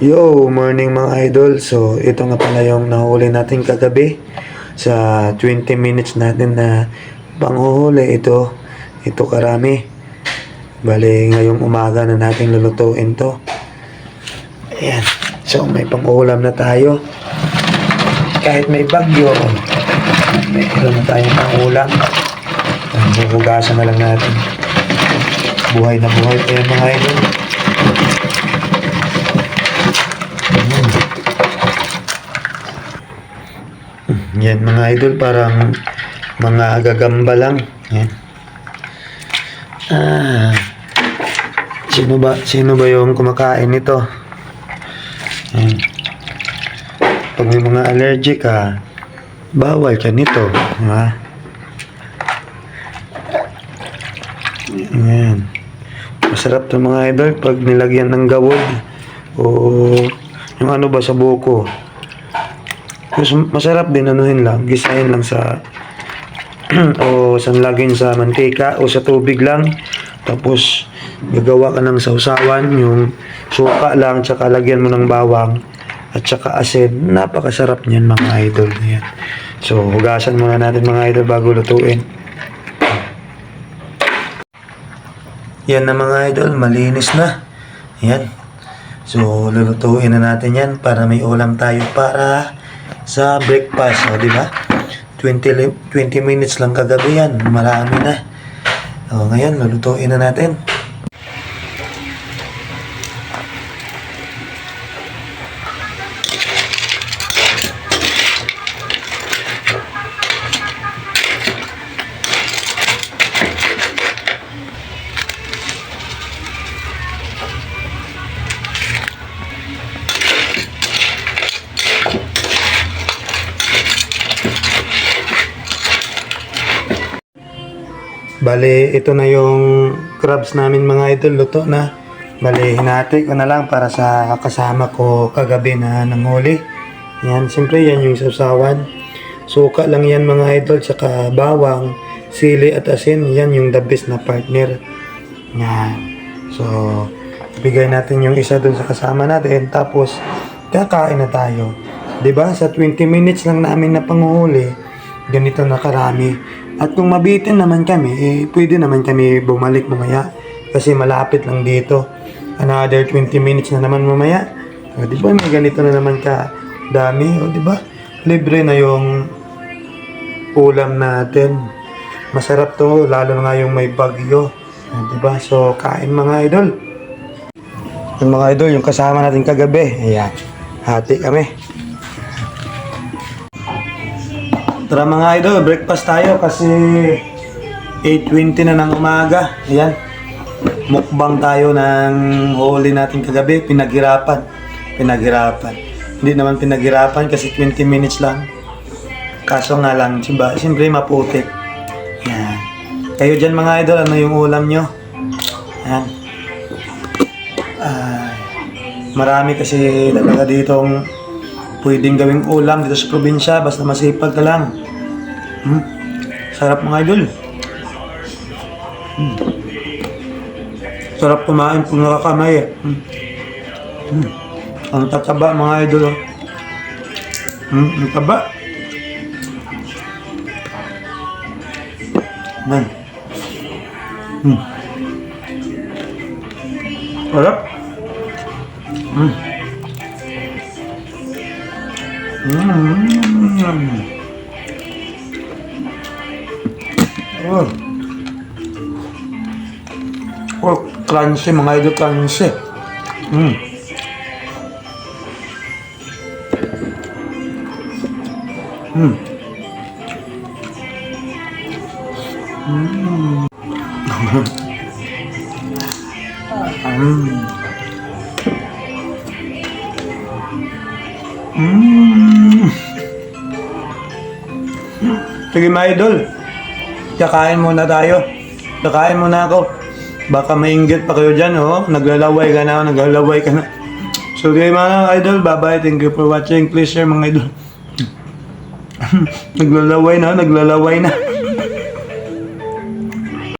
Yo, morning mga idol. So, ito nga pala yung nahuli natin kagabi sa 20 minutes natin na panghuhuli. Ito karami. Bale, ngayong umaga na natin lulutuin to. Ayan. So, may pangulam na tayo. Kahit may bagyo, may na tayong pangulam. Hugasan na lang natin. Buhay na buhay pa yung mga idol. Yan mga idol, parang mga gagamba lang. Yan. Sino ba yung kumakain nito? Yan. Pag may mga allergic ka, bawal ka nito. Ha? Yan. Masarap to mga idol pag nilagyan ng gawod o yung ano ba sa buko. Masarap din anuhin lang, gisahin lang sa o sanlagin sa mantika o sa tubig lang. Tapos gagawa ka ng sausawan, yung suka lang, tsaka lagyan mo ng bawang at tsaka asin. Napakasarap niyan mga idol. Ayan. So hugasan muna natin mga idol bago lutuin. Yan na mga idol, malinis na. Ayan. So lulutuin na natin yan para may ulam tayo para sa breakfast, o di ba? 20 minutes lang kagabi yan, marami na. O ngayon, lulutuin na natin. Bale, ito na yung crabs namin mga idol, luto na. Bale, hinati ko na lang para sa kasama ko kagabi na nanghuli. Yan, siyempre yan yung sausawan. Suka lang yan mga idol, tsaka bawang, sili at asin. Yan yung the best na partner. Yan. So, bigay natin yung isa dun sa kasama natin. Tapos, kakain na tayo. 'Di ba? Sa 20 minutes lang namin na panguhuli, ganito na karami. At kung mabitin naman kami, pwede naman kami bumalik mamaya. Kasi malapit lang dito. Another 20 minutes na naman mamaya. O, di ba may ganito na naman ka dami? O, di ba? Libre na yung ulam natin. Masarap to, lalo na nga yung may bagyo. O, di ba? So, kain mga idol. Yung mga idol, yung kasama natin kagabi. Ayan. Hati kami. Tara mga idol, breakfast tayo kasi 8:20 na ng umaga. Ayan. Mukbang tayo ng huli natin kagabi. Pinaghirapan. Hindi naman pinaghirapan kasi 20 minutes lang. Kaso nga lang, siyempre maputik. Ayan. Kayo dyan mga idol, ano yung ulam nyo? Ayan. Marami kasi talaga ditong pwedeng gawing ulam dito sa probinsya, basta masipag ka lang. Sarap mga idol. Sarap kumain kung nakakamay. Ang tataba mga idol. Ang taba. Sarap. Crunchy mga idol, crunchy. Sige mga idol, kakain muna tayo. Kakain muna ako. Baka mainggit pa kayo dyan, oh. Naglalaway ka na. So okay mga idol, bye-bye. Thank you for watching. Please share mga idol. Naglalaway na.